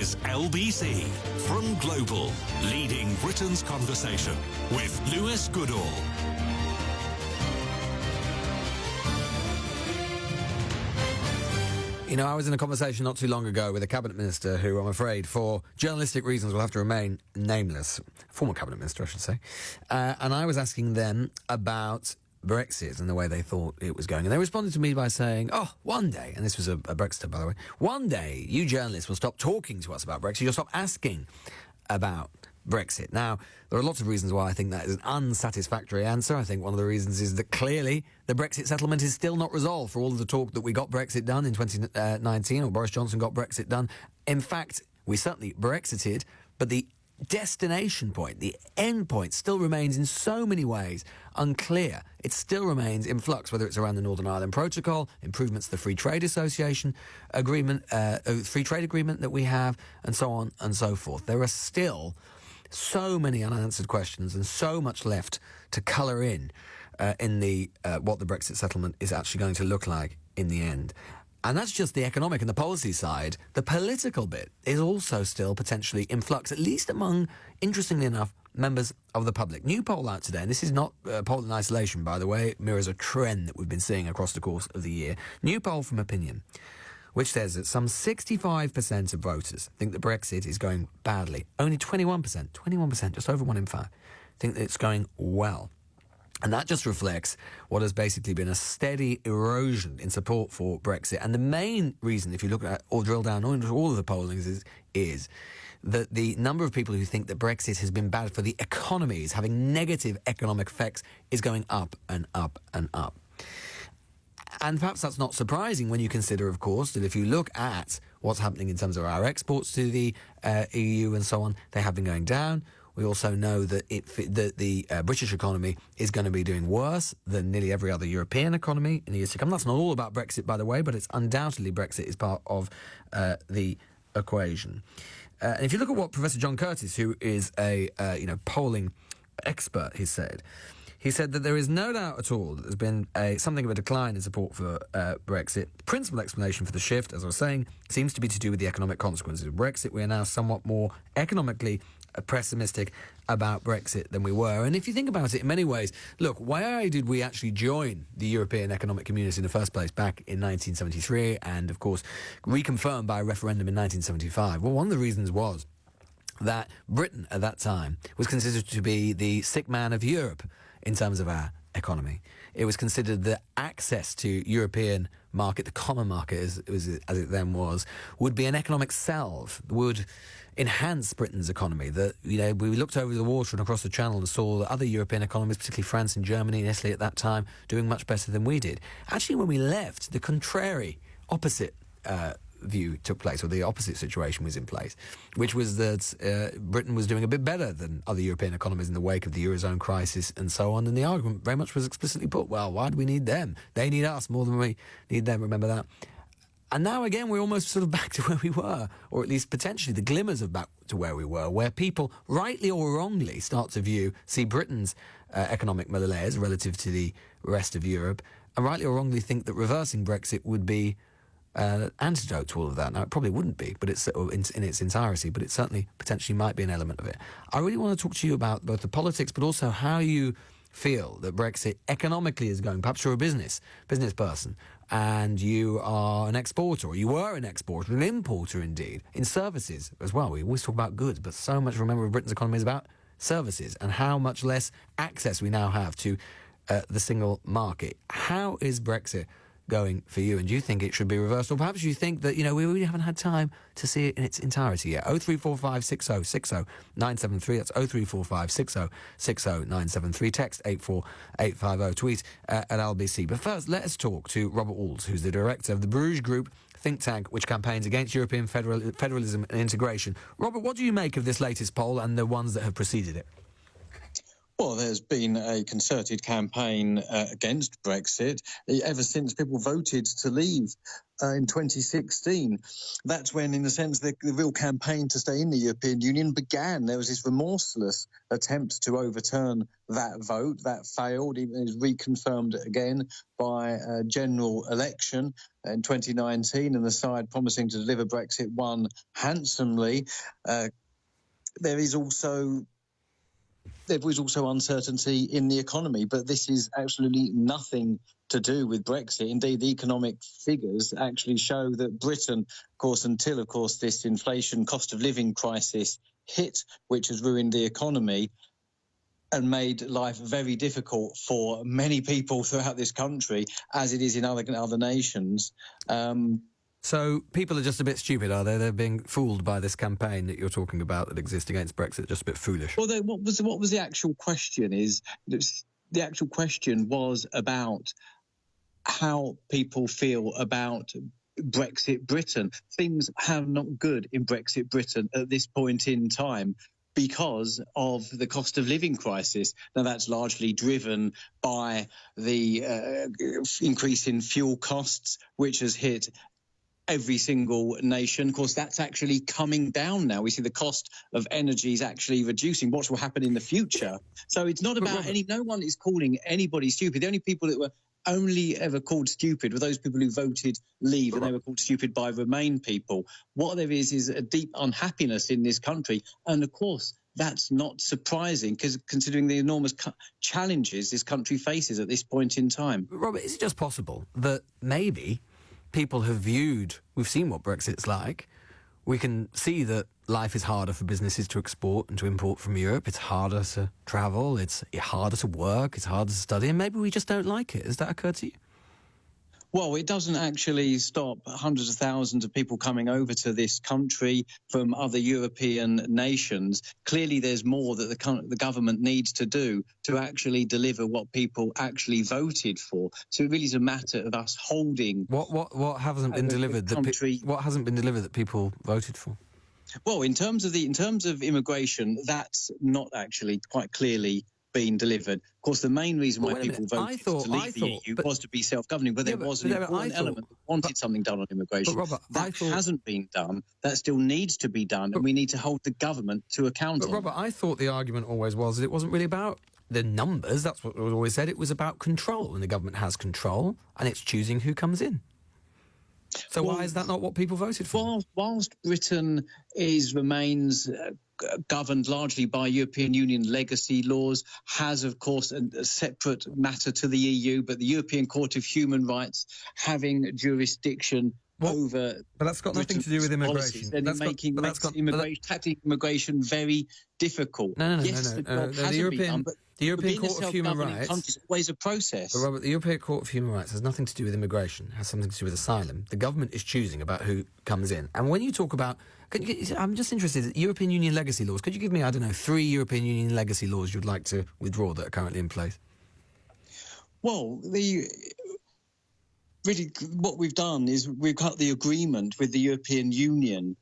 is LBC from Global, leading Britain's conversation with Lewis Goodall. You know, I was in a conversation not too long ago with a cabinet minister who, I'm afraid, for journalistic reasons, will have to remain nameless. Former cabinet minister, I should say. And I was asking them about Brexit and the way they thought it was going. And they responded to me by saying, oh, one day, and this was a Brexiter, by the way, one day you journalists will stop talking to us about Brexit. You'll stop asking about Brexit. Now, there are lots of reasons why I think that is an unsatisfactory answer. I think one of the reasons is that clearly the Brexit settlement is still not resolved. For all of the talk that we got Brexit done in 2019, or Boris Johnson got Brexit done, in fact, we certainly Brexited, but the destination point, the end point, still remains in so many ways unclear. It still remains in flux, whether it's around the Northern Ireland Protocol, improvements to the Free Trade Association agreement, free trade agreement that we have, and so on and so forth. There are still so many unanswered questions and so much left to colour in the what the Brexit settlement is actually going to look like in the end. And that's just the economic and the policy side. The political bit is also still potentially in flux, at least among, interestingly enough, members of the public. New poll out today, and this is not a poll in isolation, by the way. It mirrors a trend that we've been seeing across the course of the year. New poll from Opinion, which says that some 65% of voters think that Brexit is going badly. Only 21%, just over 1 in 5, think that it's going well. And that just reflects what has basically been a steady erosion in support for Brexit. And the main reason, if you look at or drill down into all of the pollings, is that the number of people who think that Brexit has been bad for the economy, is having negative economic effects, is going up and up and up. And perhaps that's not surprising when you consider, of course, that if you look at what's happening in terms of our exports to the EU and so on, they have been going down. We also know that the British economy is going to be doing worse than nearly every other European economy in the years to come. That's not all about Brexit, by the way, but it's undoubtedly Brexit is part of the equation. And if you look at what Professor John Curtis, who is a polling expert, has said, he said that there is no doubt at all that there's been something of a decline in support for Brexit. The principal explanation for the shift, as I was saying, seems to be to do with the economic consequences of Brexit. We are now somewhat more economically pessimistic about Brexit than we were. And if you think about it in many ways, look, why did we actually join the European Economic Community in the first place back in 1973 and, of course, reconfirmed by a referendum in 1975? Well, one of the reasons was that Britain at that time was considered to be the sick man of Europe in terms of our economy. It was considered that access to European market, the common market as it then was, would be an economic salve, would enhance Britain's economy. That, we looked over the water and across the channel and saw that other European economies, particularly France and Germany and Italy at that time, doing much better than we did. Actually, when we left, the contrary, opposite view took place, or the opposite situation was in place, which was that Britain was doing a bit better than other European economies in the wake of the Eurozone crisis and so on. And the argument very much was explicitly put, well, why do we need them? They need us more than we need them, remember that? And now again, we're almost sort of back to where we were, or at least potentially the glimmers of back to where we were, where people, rightly or wrongly, start to see Britain's economic malaise relative to the rest of Europe, and rightly or wrongly think that reversing Brexit would be antidote to all of that. Now, it probably wouldn't be, but it's in its entirety, but it certainly potentially might be an element of it. I really want to talk to you about both the politics, but also how you feel that Brexit economically is going. Perhaps you're a business person, and you are an exporter, or you were an exporter, an importer indeed, in services as well. We always talk about goods, but so much, remember, of Britain's economy is about services, and how much less access we now have to the single market. How is Brexit going for you, and do you think it should be reversed, or perhaps you think that we really haven't had time to see it in its entirety yet? 0345 60 60 973. That's 0345 60 60 973. Text 84850. Tweet at LBC. But first, let us talk to Robert Oulds, who's the director of the Bruges Group think tank, which campaigns against European federalism and integration. Robert, what do you make of this latest poll and the ones that have preceded it? Well, there's been a concerted campaign against Brexit ever since people voted to leave in 2016. That's when, in a sense, the real campaign to stay in the European Union began. There was this remorseless attempt to overturn that vote. That failed. It was reconfirmed again by a general election in 2019, and the side promising to deliver Brexit won handsomely. There was also uncertainty in the economy, but this is absolutely nothing to do with Brexit. Indeed, the economic figures actually show that Britain, of course, until, of course, this inflation cost of living crisis hit, which has ruined the economy and made life very difficult for many people throughout this country, as it is in other nations. So people are just a bit stupid, are they? They're being fooled by this campaign that you're talking about that exists against Brexit, just a bit foolish. Well, what was the actual question is, the actual question was about how people feel about Brexit Britain. Things are not good in Brexit Britain at this point in time because of the cost of living crisis. Now, that's largely driven by the increase in fuel costs, which has hit every single nation. Of course, that's actually coming down now. We see the cost of energy is actually reducing. What will happen in the future? So it's not about no one is calling anybody stupid. The only people that were only ever called stupid were those people who voted leave, and they were called stupid by Remain people. What there is a deep unhappiness in this country. And of course, that's not surprising, because considering the enormous challenges this country faces at this point in time. Robert, is it just possible that maybe people have we've seen what Brexit's like. We can see that life is harder for businesses to export and to import from Europe. It's harder to travel, it's harder to work, it's harder to study, and maybe we just don't like it. Has that occurred to you? Well, it doesn't actually stop hundreds of thousands of people coming over to this country from other European nations. Clearly, there's more that the government needs to do to actually deliver what people actually voted for. So it really is a matter of us holding what hasn't been delivered what hasn't been delivered that people voted for. Well, in terms of immigration, that's not actually quite clearly been delivered. Of course, the main reason why people voted to leave the EU was to be self-governing, but there was an important element that wanted something done on immigration. Robert, that hasn't been done. That still needs to be done, and we need to hold the government to account. But Robert, I thought the argument always was that it wasn't really about the numbers. That's what was always said. It was about control, and the government has control, and it's choosing who comes in. So why is that not what people voted for? Whilst Britain remains governed largely by European Union legacy laws, has, of course, a separate matter to the EU, but the European Court of Human Rights having jurisdiction over... But that's got nothing to do with immigration. Tactic immigration very difficult. No. The European Court of Human Rights is always a process. But Robert, the European Court of Human Rights has nothing to do with immigration. It has something to do with asylum. The government is choosing about who comes in. And when you talk about... I'm just interested, European Union legacy laws. Could you give me, 3 European Union legacy laws you'd like to withdraw that are currently in place? Well, what we've done is we've got the agreement with the European Union.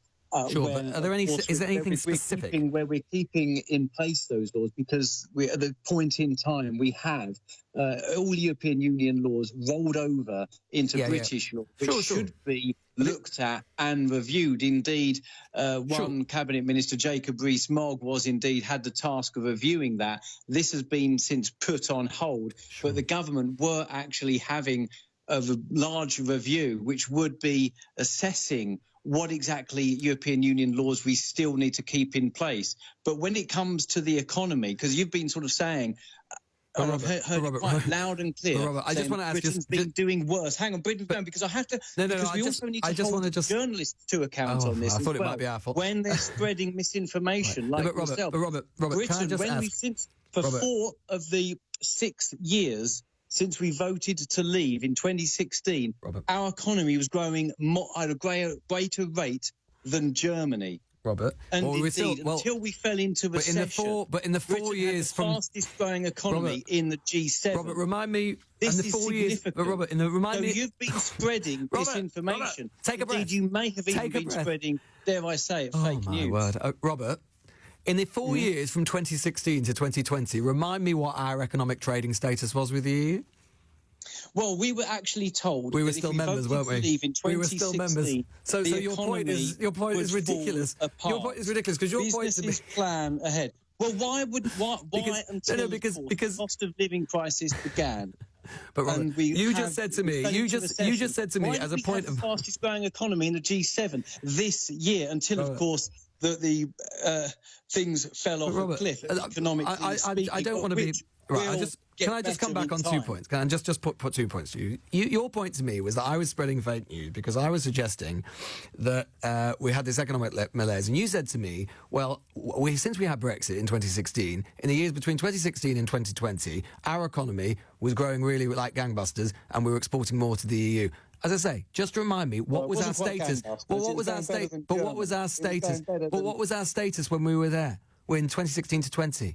Sure, but are there is there anything specific? Where we're keeping in place those laws, because we're at the point in time we have all European Union laws rolled over into British law, which should be looked at and reviewed. Indeed, one Cabinet Minister, Jacob Rees-Mogg, had the task of reviewing that. This has been since put on hold, but the government were actually having a large review, which would be assessing what exactly European Union laws we still need to keep in place. But when it comes to the economy, because you've been sort of saying, I've heard it quite loud and clear. Robert, I just want to ask Britain's been doing worse. Hang on, Britain's going, because I have to... we also need to hold journalists to account on this. I thought it might be our fault. When they're spreading misinformation like yourself. Robert, Britain, can I just ask... For 4 of the 6 years since we voted to leave in 2016, our economy was growing at a greater rate than Germany. Robert, and until we fell into recession, but in the 4 years from the fastest growing economy in the G7. Robert, remind me. This is 4 years. But Robert, you've been spreading disinformation. Take a breath. Indeed, you may have even been spreading, dare I say it, fake news. Word. Robert, in the 4 years from 2016 to 2020, remind me what our economic trading status was with the EU. Well, we were actually told we were that still if we members, voted weren't we? to leave in We were still members. 2016, So the your point is economy would ridiculous. fall apart. Your point is ridiculous because your point is Businesses plan ahead. Well, why until because the cost of living crisis began? But Robert, And you just said to me, you just said to me why as did a we point have of the fastest growing economy in the G7 this year until, of course, the things fell off a cliff economically speaking. I don't want to be right. Can I just come back on 2 points? Can I just put 2 points to you? Your point to me was that I was spreading fake news because I was suggesting that we had this economic malaise, and you said to me, well, since we had Brexit in 2016, in the years between 2016 and 2020, our economy was growing really like gangbusters, and we were exporting more to the EU. As I say, just remind me, what was our status? Well, what was our status? But what was our status? But what was our status when we were there? We're in 2016 to 20.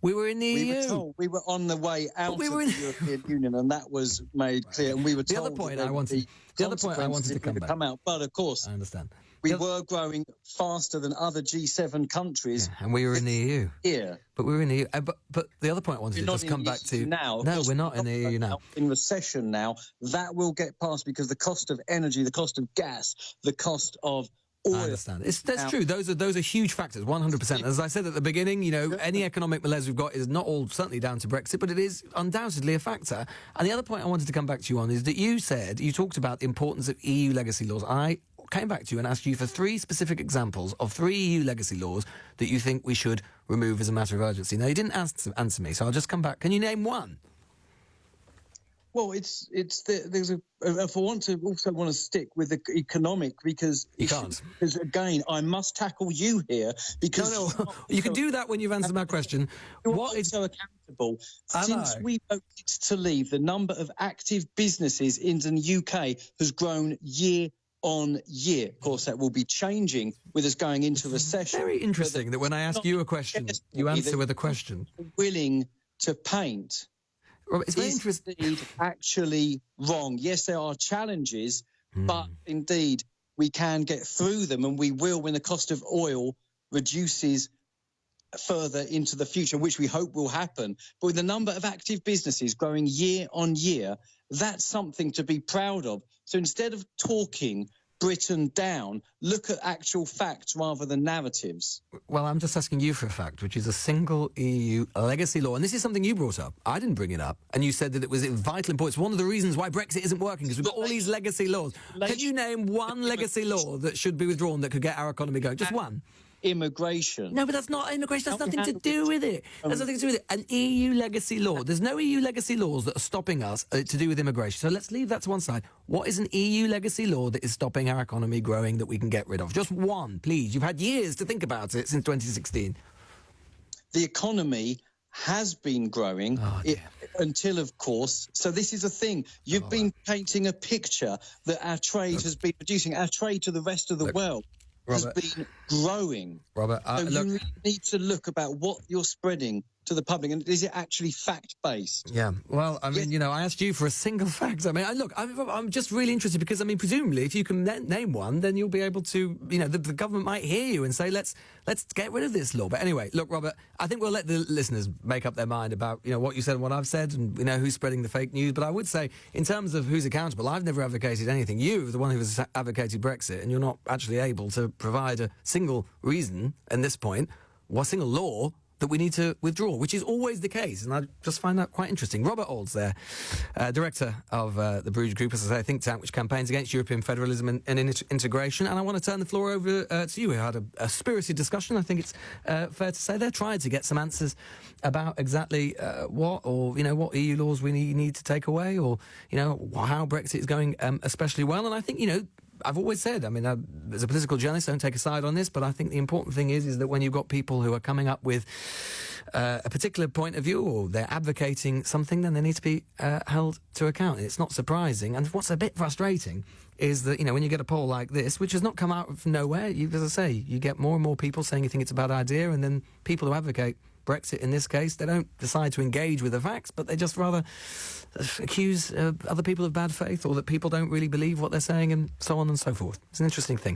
We were in the EU. We were on the way out of the European Union, and that was made clear. And we were told the other point I wanted to come out. But of course, I understand. We were growing faster than other G7 countries. Yeah, and we were in the EU. Yeah. But we were in the EU. But the other point I wanted to just come back to... Now. No, we're not in the EU now. In recession now. That will get passed because the cost of energy, the cost of gas, the cost of oil... I understand. That's true. Those are huge factors, 100%. As I said at the beginning, any economic malaise we've got is not all certainly down to Brexit, but it is undoubtedly a factor. And the other point I wanted to come back to you on is that you talked about the importance of EU legacy laws. I came back to you and asked you for 3 specific examples of 3 EU legacy laws that you think we should remove as a matter of urgency. Now, you didn't answer me, so I'll just come back. Can you name one? Well, if I want to stick with the economic because again, I must tackle you here because no, you can do that when you've answered my question. What is so accountable? Since we voted to leave, the number of active businesses in the UK has grown year on year. Of course, that will be changing with us going into recession. Very interesting that when I ask you a question, you answer with a question. Willing to paint. Robert, it's very interesting. Actually wrong. Yes, there are challenges, but indeed we can get through them, and we will when the cost of oil reduces further into the future, which we hope will happen. But with the number of active businesses growing year on year, that's something to be proud of. So instead of talking Britain down, look at actual facts rather than narratives. Well, I'm just asking you for a fact, which is a single EU legacy law. And this is something you brought up. I didn't bring it up. And you said that it was vital important. It's one of the reasons why Brexit isn't working, because we've got all these legacy laws. Can you name one legacy law that should be withdrawn that could get our economy going? Just one. Immigration. No, but that's not immigration. That's nothing to do with it. That's nothing to do with it. An EU legacy law. There's no EU legacy laws that are stopping us to do with immigration. So let's leave that to one side. What is an EU legacy law that is stopping our economy growing that we can get rid of? Just one, please. You've had years to think about it since 2016. The economy has been growing until, of course. So this is a thing. You've been painting a picture that our trade has been producing. Our trade to the rest of the world has been growing. Robert, so you need to look about what you're spreading to the public, and is it actually fact-based? Yeah, well, I mean, I asked you for a single fact. I mean, I'm just really interested because, I mean, presumably, if you can name one, then you'll be able to, the government might hear you and say, let's get rid of this law. But anyway, look, Robert, I think we'll let the listeners make up their mind about, what you said and what I've said and, who's spreading the fake news. But I would say, in terms of who's accountable, I've never advocated anything. You're the one who has advocated Brexit, and you're not actually able to provide a single reason at this point, or a single law that we need to withdraw, which is always the case, and I just find that quite interesting. Robert Oulds there, director of the Bruges Group, as I say, a think tank which campaigns against European federalism and integration, and I want to turn the floor over to you. We had a spirited discussion, I think it's fair to say. They're trying to get some answers about exactly what EU laws we need to take away, or, how Brexit is going especially well, and I think, I've always said, I mean, as a political journalist, I don't take a side on this, but I think the important thing is that when you've got people who are coming up with a particular point of view, or they're advocating something, then they need to be held to account. It's not surprising. And what's a bit frustrating is that, when you get a poll like this, which has not come out of nowhere, as I say, you get more and more people saying you think it's a bad idea, and then people who advocate Brexit in this case, they don't decide to engage with the facts, but they just rather accuse other people of bad faith, or that people don't really believe what they're saying, and so on and so forth. It's an interesting thing.